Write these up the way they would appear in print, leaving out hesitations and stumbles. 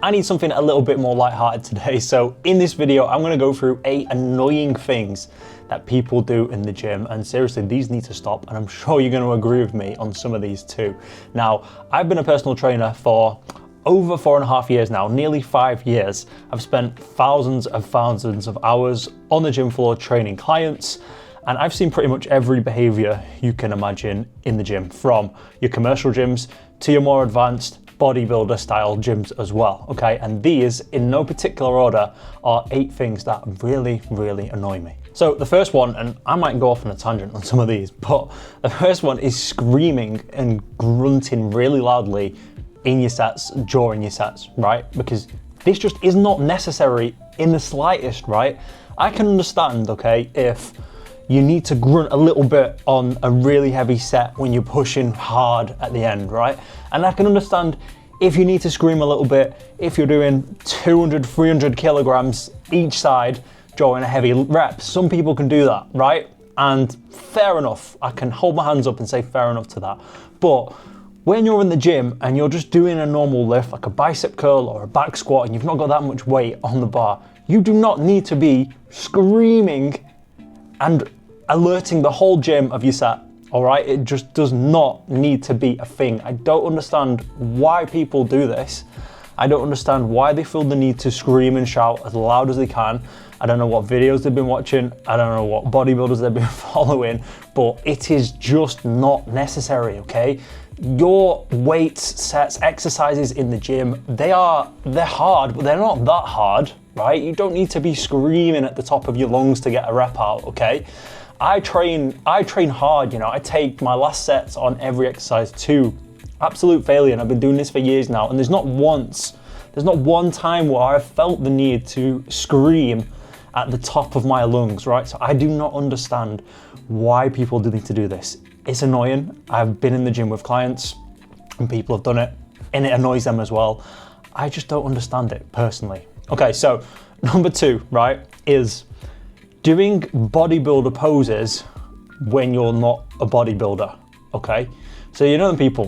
I need something a little bit more lighthearted today. So in this video, I'm gonna go through 8 annoying things that people do in the gym. And seriously, these need to stop. And I'm sure you're gonna agree with me on some of these too. Now, I've been a personal trainer for over 4.5 years now, nearly 5 years. I've spent thousands of hours on the gym floor training clients. And I've seen pretty much every behavior you can imagine in the gym, from your commercial gyms to your more advanced bodybuilder style gyms as well, okay? And these, in no particular order, are 8 things that really, really annoy me. So the first one, and I might go off on a tangent on some of these, but the first one is screaming and grunting really loudly in your sets, during your sets, right? Because this just is not necessary in the slightest, right? I can understand, okay, if you need to grunt a little bit on a really heavy set when you're pushing hard at the end, right? And I can understand if you need to scream a little bit if you're doing 200, 300 kilograms each side during a heavy rep. Some people can do that, right? And fair enough. I can hold my hands up and say fair enough to that. But when you're in the gym and you're just doing a normal lift, like a bicep curl or a back squat, and you've not got that much weight on the bar, you do not need to be screaming and alerting the whole gym of your set, all right? It just does not need to be a thing. I don't understand why people do this. I don't understand why they feel the need to scream and shout as loud as they can. I don't know what videos they've been watching. I don't know what bodybuilders they've been following, but it is just not necessary, okay? Your weights, sets, exercises in the gym, they're hard, but they're not that hard, right? You don't need to be screaming at the top of your lungs to get a rep out, okay? I train hard, you know. I take my last sets on every exercise to absolute failure, and I've been doing this for years now, and there's not one time where I've felt the need to scream at the top of my lungs, right? So I do not understand why people do need to do this. It's annoying. I've been in the gym with clients and people have done it, and it annoys them as well. I just don't understand it personally. Okay, so number 2, right, is doing bodybuilder poses when you're not a bodybuilder, okay? So you know the people,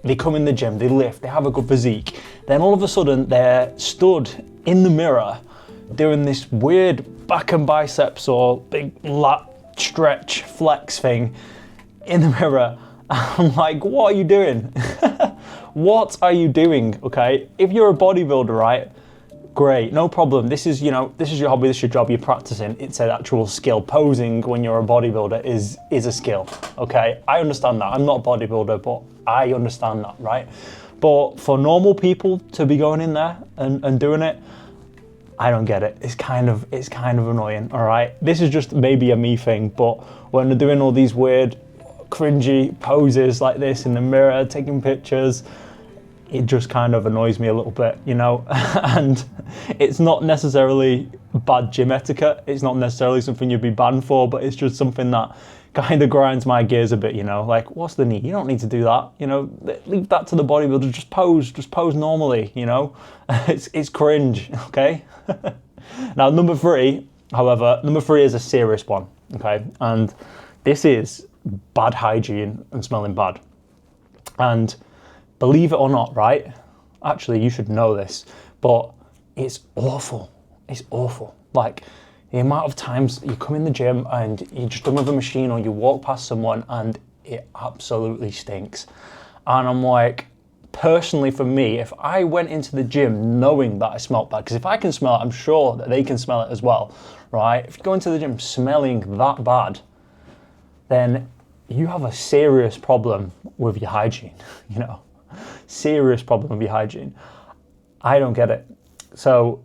they come in the gym, they lift, they have a good physique, then all of a sudden they're stood in the mirror doing this weird back and biceps or big lat stretch flex thing in the mirror. I'm like, what are you doing? What are you doing, okay? If you're a bodybuilder, right, great, no problem. This is your hobby, this is your job, you're practicing. It's an actual skill. Posing when you're a bodybuilder is a skill, okay? I understand that. I'm not a bodybuilder, but I understand that, right? But for normal people to be going in there and doing it, I don't get it. It's kind of annoying, all right? This is just maybe a me thing, but when they're doing all these weird, cringy poses like this in the mirror, taking pictures, it just kind of annoys me a little bit, you know? And it's not necessarily bad gym etiquette. It's not necessarily something you'd be banned for, but it's just something that kind of grinds my gears a bit, you know? Like, what's the need? You don't need to do that, you know? Leave that to the bodybuilder. Just pose normally, you know? It's cringe, okay? Now, number 3, however, number 3 is a serious one, okay? And this is bad hygiene and smelling bad. And believe it or not, right? Actually, you should know this, but it's awful. It's awful. Like, the amount of times you come in the gym and you're just done with a machine, or you walk past someone and it absolutely stinks. And I'm like, personally for me, if I went into the gym knowing that I smelled bad, because if I can smell it, I'm sure that they can smell it as well, right? If you go into the gym smelling that bad, then you have a serious problem with your hygiene, you know? Serious problem with your hygiene. I don't get it. So,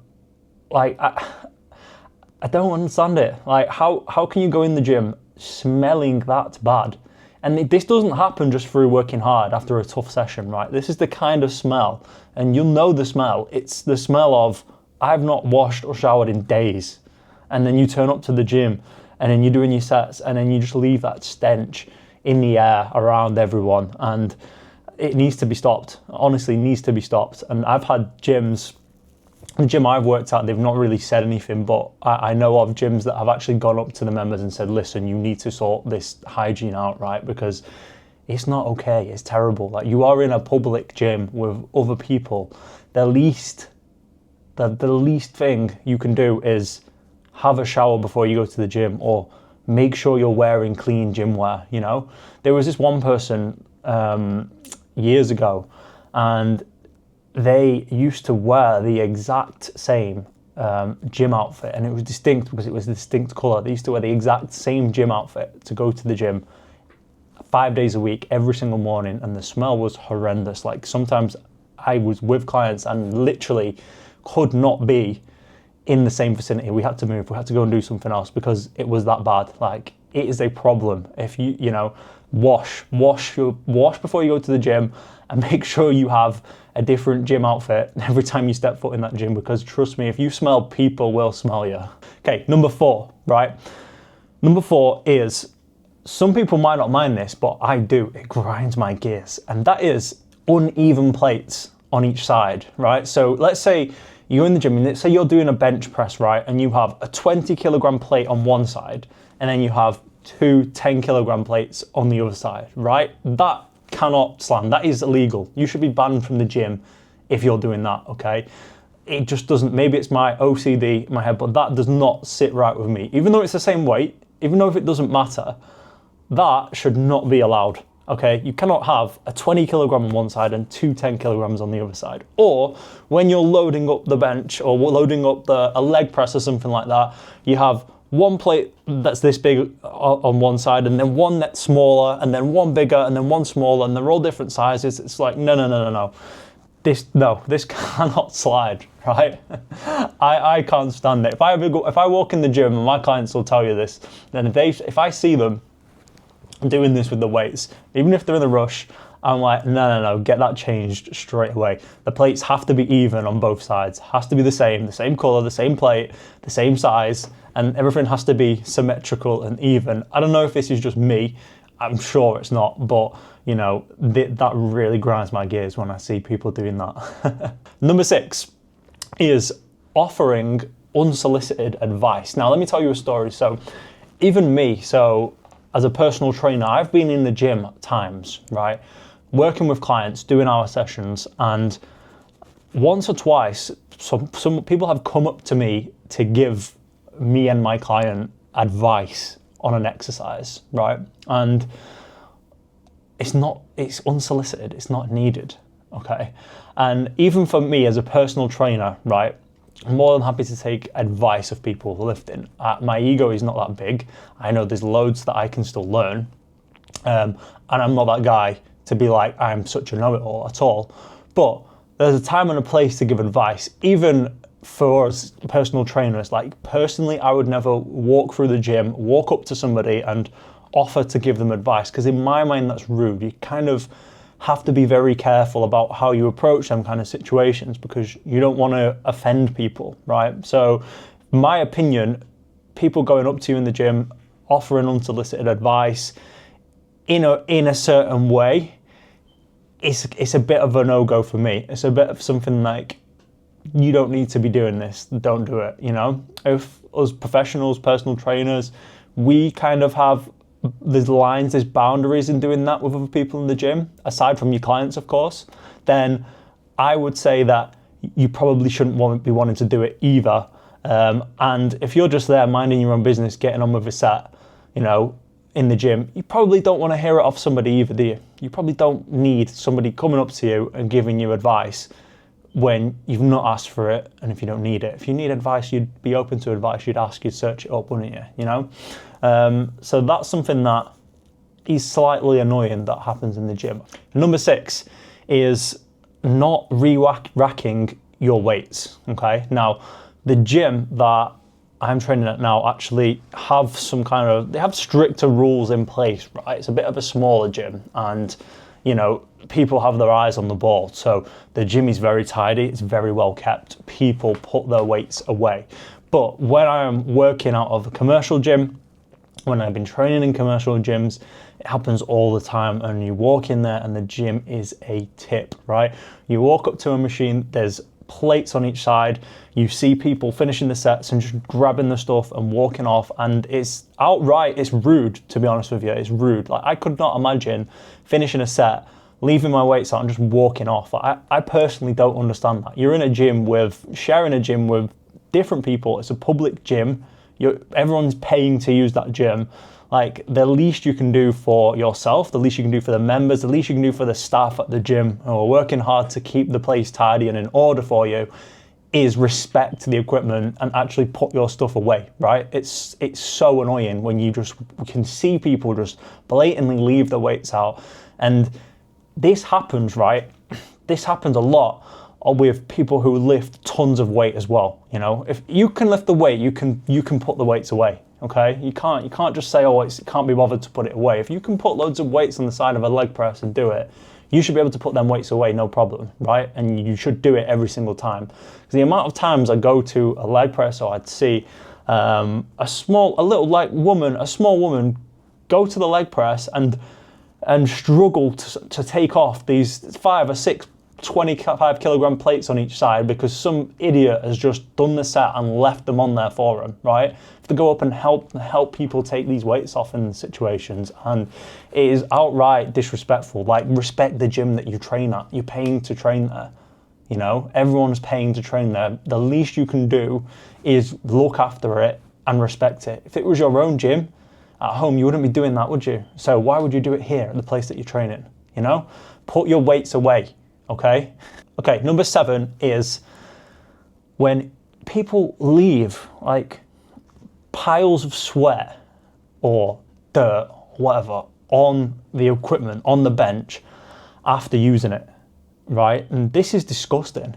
like, I don't understand it. Like, how can you go in the gym smelling that bad? And this doesn't happen just through working hard after a tough session, right? This is the kind of smell, and you'll know the smell. It's the smell of, I've not washed or showered in days. And then you turn up to the gym, and then you're doing your sets, and then you just leave that stench in the air around everyone. And it needs to be stopped. Honestly, needs to be stopped. And I've had gyms, the gym I've worked at, they've not really said anything, but I know of gyms that have actually gone up to the members and said, listen, you need to sort this hygiene out, right? Because it's not okay. It's terrible. Like, you are in a public gym with other people. The least thing you can do is have a shower before you go to the gym, or make sure you're wearing clean gym wear. You know, there was this one person years ago, and they used to wear the exact same gym outfit, and it was distinct because it was a distinct color. They used to wear the exact same gym outfit to go to the gym 5 days a week, every single morning, and the smell was horrendous. Like, sometimes I was with clients and literally could not be in the same vicinity. We had to move. We had to go and do something else because it was that bad. Like, it is a problem. If you know, wash before you go to the gym, and make sure you have a different gym outfit every time you step foot in that gym, because trust me, if you smell, people will smell you. Okay, number 4, right? Number 4 is, some people might not mind this, but I do. It grinds my gears, and that is uneven plates on each side, right? So let's say you're in the gym, and let's say you're doing a bench press, right? And you have a 20 kilogram plate on one side, and then you have 2 10 kilogram plates on the other side, right? That cannot stand. That is illegal. You should be banned from the gym if you're doing that, okay? It just doesn't, maybe it's my OCD in my head, but that does not sit right with me. Even though it's the same weight, even though if it doesn't matter, that should not be allowed, okay? You cannot have a 20 kilogram on one side and 2 10 kilograms on the other side. Or when you're loading up the bench or loading up a leg press or something like that, you have one plate that's this big on one side, and then one that's smaller, and then one bigger, and then one smaller, and they're all different sizes. It's like, no. This cannot slide, right? I can't stand it. If I walk in the gym, and my clients will tell you this, then if I see them doing this with the weights, even if they're in a rush, I'm like, no, get that changed straight away. The plates have to be even on both sides. Has to be the same color, the same plate, the same size, and everything has to be symmetrical and even. I don't know if this is just me. I'm sure it's not, but you know, that really grinds my gears when I see people doing that. Number 6 is offering unsolicited advice. Now, let me tell you a story. So even me, as a personal trainer, I've been in the gym at times, right? Working with clients, doing our sessions, and once or twice, some people have come up to me to give me and my client advice on an exercise, right? And it's unsolicited, it's not needed, okay? And even for me as a personal trainer, right, I'm more than happy to take advice of people lifting. My ego is not that big. I know there's loads that I can still learn. And I'm not that guy to be like, I'm such a know-it-all at all. But there's a time and a place to give advice, even for us personal trainers. Like, personally, I would never walk through the gym, walk up to somebody and offer to give them advice, because in my mind, that's rude. You kind of have to be very careful about how you approach them kind of situations, because you don't want to offend people, right? So, in my opinion, people going up to you in the gym, offering unsolicited advice in a certain way, it's a bit of a no-go for me. It's a bit of something like, you don't need to be doing this, don't do it, you know? If us professionals, personal trainers, we kind of have there's lines, there's boundaries in doing that with other people in the gym, aside from your clients, of course, then I would say that you probably shouldn't be wanting to do it either. And if you're just there minding your own business, getting on with a set, you know, in the gym, you probably don't want to hear it off somebody either, do you? You probably don't need somebody coming up to you and giving you advice when you've not asked for it, and if you don't need it. If you need advice, you'd be open to advice, you'd ask, you'd search it up, wouldn't you? You know? So that's something that is slightly annoying that happens in the gym. Number 6 is not re-racking your weights, okay? Now, the gym that I'm training at now actually have they have stricter rules in place, right? It's a bit of a smaller gym, and you know, people have their eyes on the ball. So the gym is very tidy, it's very well kept. People put their weights away. But when I'm working out of a commercial gym, when I've been training in commercial gyms, it happens all the time. And you walk in there and the gym is a tip, right? You walk up to a machine, there's plates on each side. You see people finishing the sets and just grabbing the stuff and walking off, and it's rude, to be honest with you. It's rude. Like, I could not imagine finishing a set, leaving my weights out and just walking off. I personally don't understand that. You're in a gym sharing a gym with different people. It's a public gym. Everyone's paying to use that gym. Like, the least you can do for yourself, the least you can do for the members, the least you can do for the staff at the gym who are working hard to keep the place tidy and in order for you, is respect the equipment and actually put your stuff away, right? It's so annoying when you can see people just blatantly leave the weights out. And this happens, right? This happens a lot with people who lift tons of weight as well. You know, if you can lift the weight, you can put the weights away. Okay, you can't just say, oh, it can't be bothered to put it away. If you can put loads of weights on the side of a leg press and do it, you should be able to put them weights away, no problem, right? And you should do it every single time. Because the amount of times I go to a leg press, or I'd see a small woman go to the leg press and struggle to take off these 5 or 6 25 kilogram plates on each side because some idiot has just done the set and left them on there for them, right? To go up and help people take these weights off in situations, and it is outright disrespectful. Like, respect the gym that you train at. You're paying to train there. You know, everyone's paying to train there. The least you can do is look after it and respect it. If it was your own gym at home, you wouldn't be doing that, would you? So why would you do it here at the place that you're training? You know, put your weights away. Okay, number 7 is when people leave like piles of sweat or dirt, whatever, on the equipment, on the bench after using it, right? And this is disgusting.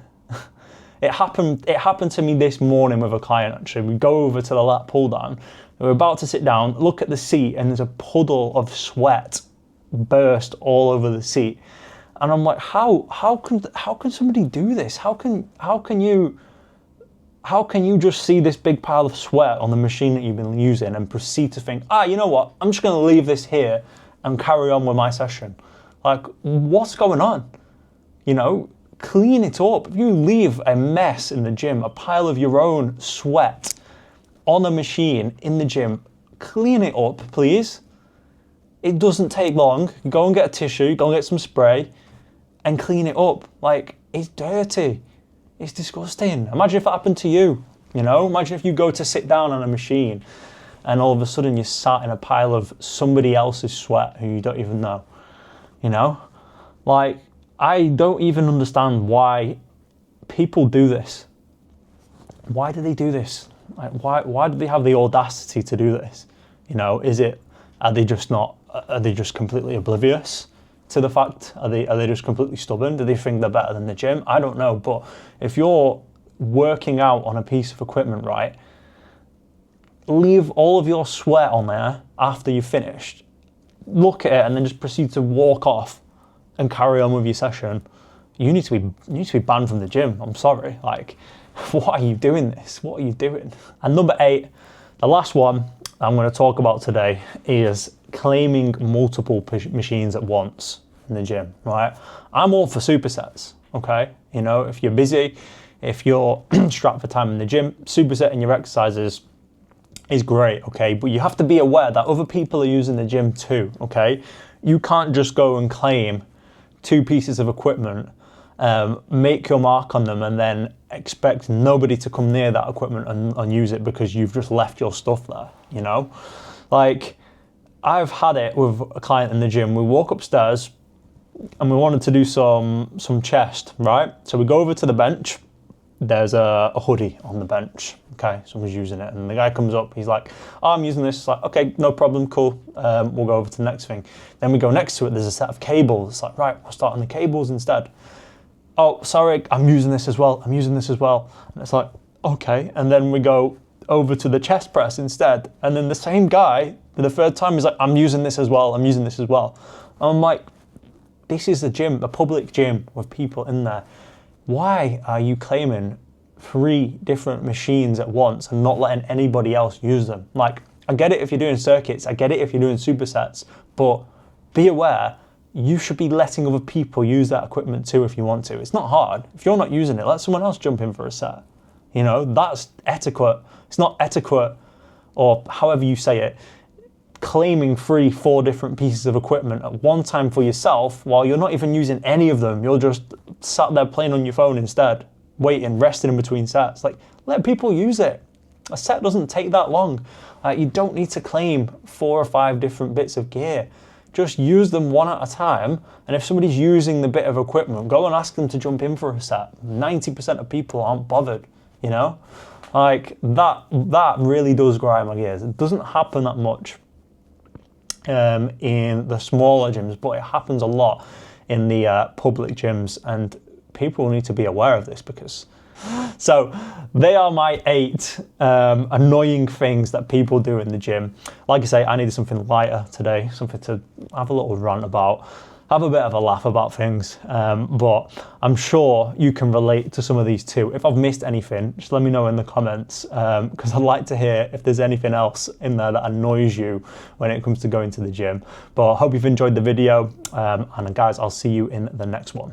It happened to me this morning with a client, actually. We go over to the lat pull down, we're about to sit down, look at the seat, and there's a puddle of sweat burst all over the seat. And I'm like, how can somebody do this? How can you just see this big pile of sweat on the machine that you've been using and proceed to think, you know what? I'm just going to leave this here and carry on with my session. Like, what's going on? You know, clean it up. If you leave a mess in the gym, a pile of your own sweat on a machine in the gym, clean it up, please. It doesn't take long. Go and get a tissue, go and get some spray, and clean it up. Like, it's dirty. It's disgusting. Imagine if that happened to you, you know? Imagine if you go to sit down on a machine and all of a sudden you're sat in a pile of somebody else's sweat who you don't even know, you know? Like, I don't even understand why people do this. Why do they do this? Like, why do they have the audacity to do this? You know, are they just completely oblivious to the fact? Are they just completely stubborn? Do they think they're better than the gym? I don't know. But if you're working out on a piece of equipment, right, leave all of your sweat on there after you've finished, look at it, and then just proceed to walk off and carry on with your session. You need to be banned from the gym. I'm sorry. Like, what are you doing this? What are you doing? And number 8, the last one I'm going to talk about today, is claiming multiple machines at once in the gym, right? I'm all for supersets, okay? You know, if you're busy, if you're strapped for time in the gym, supersetting your exercises is great, okay? But you have to be aware that other people are using the gym too, okay? You can't just go and claim 2 pieces of equipment, make your mark on them, and then expect nobody to come near that equipment and use it because you've just left your stuff there, you know? Like, I've had it with a client in the gym. We walk upstairs and we wanted to do some chest, right? So we go over to the bench. There's a hoodie on the bench. Okay, someone's using it, and the guy comes up. He's like, "Oh, I'm using this." It's like, "Okay, no problem, cool. We'll go over to the next thing." Then we go next to it. There's a set of cables. It's like, right, we'll start on the cables instead. "Oh, sorry, I'm using this as well. I'm using this as well." And it's like, okay. And then we go over to the chest press instead. And then the same guy, for the third time, is like, "I'm using this as well. I'm using this as well." And I'm like, this is a gym, a public gym with people in there. Why are you claiming 3 different machines at once and not letting anybody else use them? Like, I get it if you're doing circuits, I get it if you're doing supersets, but be aware you should be letting other people use that equipment too if you want to. It's not hard. If you're not using it, let someone else jump in for a set. You know, that's etiquette. It's not etiquette, or however you say it, claiming 3-4 different pieces of equipment at one time for yourself while you're not even using any of them. You're just sat there playing on your phone instead, waiting, resting in between sets. Like, let people use it. A set doesn't take that long. You don't need to claim 4 or 5 different bits of gear. Just use them one at a time, and if somebody's using the bit of equipment, go and ask them to jump in for a set. 90% of people aren't bothered, you know? Like, that really does grind my gears. It doesn't happen that much in the smaller gyms, but it happens a lot in the public gyms, and people need to be aware of this because... So they are my 8 annoying things that people do in the gym. Like I say, I needed something lighter today, something to have a little rant about, have a bit of a laugh about things, but I'm sure you can relate to some of these too. If I've missed anything, just let me know in the comments, because I'd like to hear if there's anything else in there that annoys you when it comes to going to the gym. But I hope you've enjoyed the video, and guys, I'll see you in the next one.